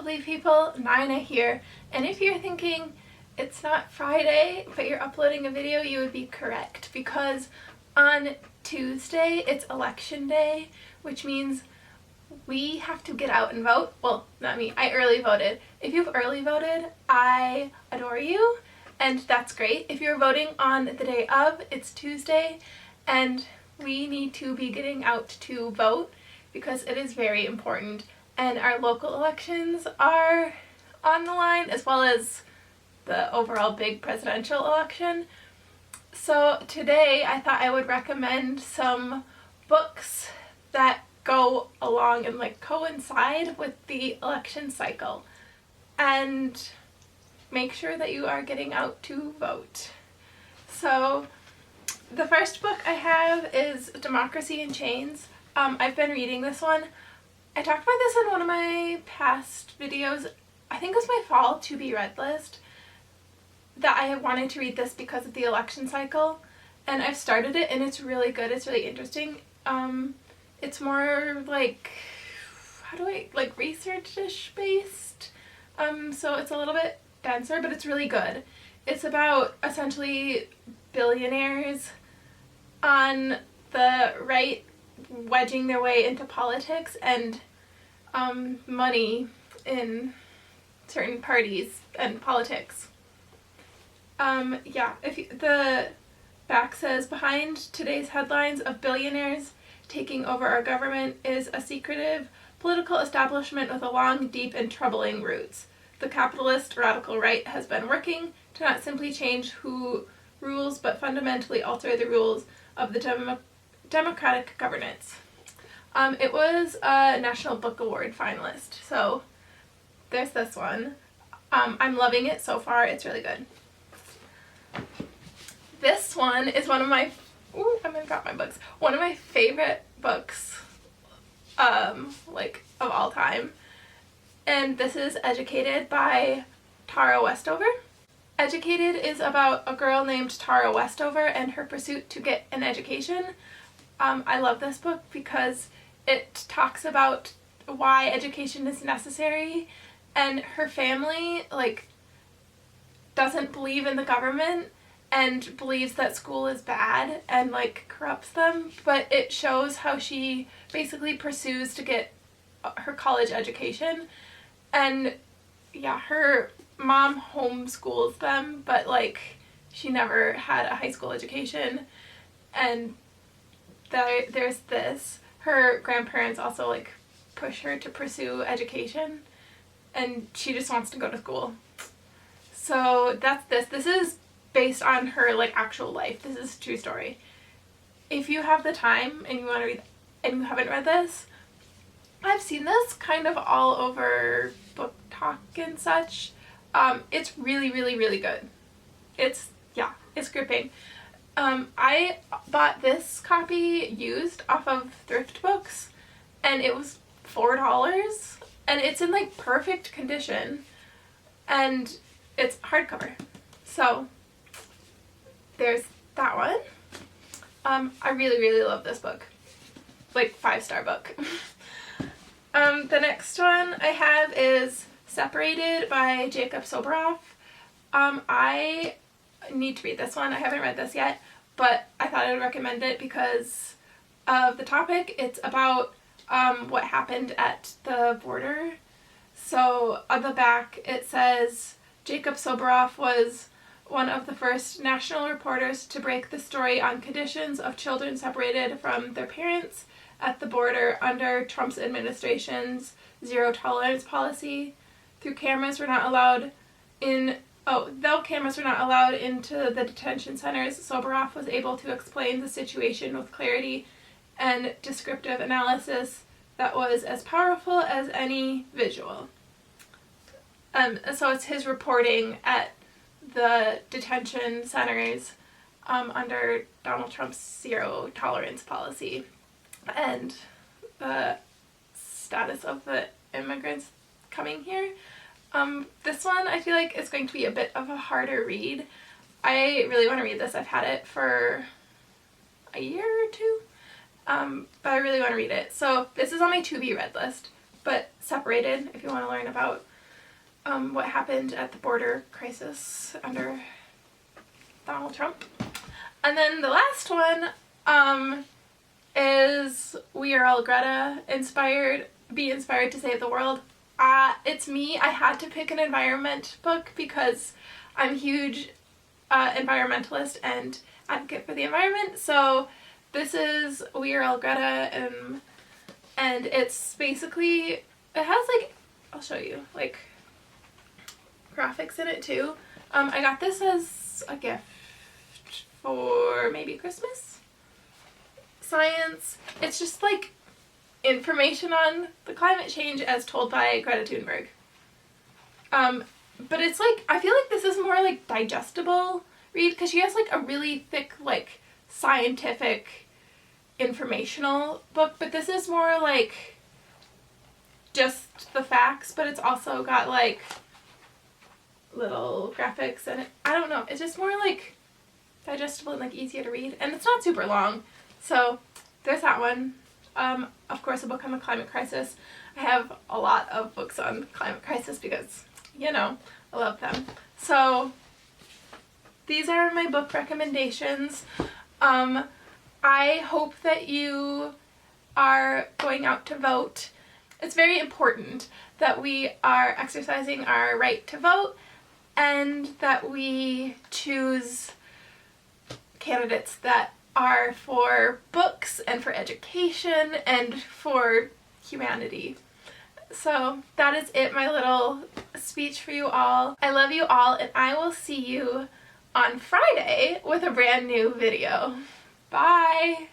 lovely people, Nina here, and if you're thinking it's not Friday but you're uploading a video, you would be correct, because on Tuesday it's election day, which means we have to get out and vote. Well, not me, I early voted. If you've early voted, I adore you, and that's great. If you're voting on the day of, it's Tuesday, and we need to be getting out to vote because it is very important, and our local elections are on the line, as well as the overall big presidential election. So today I thought I would recommend some books that go along and like coincide with the election cycle and make sure that you are getting out to vote. So the first book I have is Democracy in Chains. I've been reading this one. I talked about this in one of my past videos. I think it was my fall to be read list, that I wanted to read this because of the election cycle, and I've started it and it's really good. It's really interesting. It's more like, research-ish based, so it's a little bit denser, but it's really good. It's about essentially billionaires on the right wedging their way into politics and money in certain parties and politics. The back says, behind today's headlines of billionaires taking over our government is a secretive political establishment with a long, deep, and troubling roots. The capitalist radical right has been working to not simply change who rules, but fundamentally alter the rules of the democratic governance. It was a National Book Award finalist, so there's this one. I'm loving it so far. It's really good. This one is one of my one of my favorite books of all time, and this is Educated by Tara Westover. Educated is about a girl named Tara Westover and her pursuit to get an education. I love this book because it talks about why education is necessary, and her family doesn't believe in the government and believes that school is bad and corrupts them, but it shows how she basically pursues to get her college education. And yeah, her mom homeschools them, but she never had a high school education. And there's this, her grandparents also push her to pursue education, and she just wants to go to school. So that's this. This is based on her actual life. This is a true story. If you have the time and you want to read and you haven't read this, I've seen this kind of all over Book Talk and such. It's really, really, really good. It's gripping. I bought this copy used off of Thrift Books, and it was $4, and it's in perfect condition, and it's hardcover. So there's that one. I really, really love this book. 5-star book. The next one I have is Separated by Jacob Soboroff. I need to read this one. I haven't read this yet, but I thought I would recommend it because of the topic. It's about what happened at the border. So on the back it says, Jacob Soboroff was one of the first national reporters to break the story on conditions of children separated from their parents at the border under Trump's administration's zero tolerance policy. Though cameras were not allowed into the detention centers, Soboroff was able to explain the situation with clarity and descriptive analysis that was as powerful as any visual. So it's his reporting at the detention centers under Donald Trump's zero tolerance policy and the status of the immigrants coming here. This one I feel like is going to be a bit of a harder read. I really want to read this. I've had it for a year or two, but I really want to read it. So this is on my to be read list, but Separated, if you want to learn about what happened at the border crisis under Donald Trump. And then the last one is We Are All Greta, Be Inspired to Save the World. It's me. I had to pick an environment book because I'm a huge environmentalist and advocate for the environment. So this is We Are All Greta, and it's basically, it has like, I'll show you, like graphics in it too. I got this as a gift for maybe Christmas. Science. It's just like information on the climate change as told by Greta Thunberg. But it's like, I feel like this is more like digestible read because she has like a really thick like scientific informational book, but this is more like just the facts, but it's also got like little graphics and I don't know, it's just more like digestible and like easier to read, and it's not super long. So there's that one. Of course, a book on the climate crisis. I have a lot of books on the climate crisis because, you know, I love them. So these are my book recommendations. I hope that you are going out to vote. It's very important that we are exercising our right to vote and that we choose candidates that are for books and for education and for humanity. So that is it, my little speech for you all. I love you all, and I will see you on Friday with a brand new video. Bye!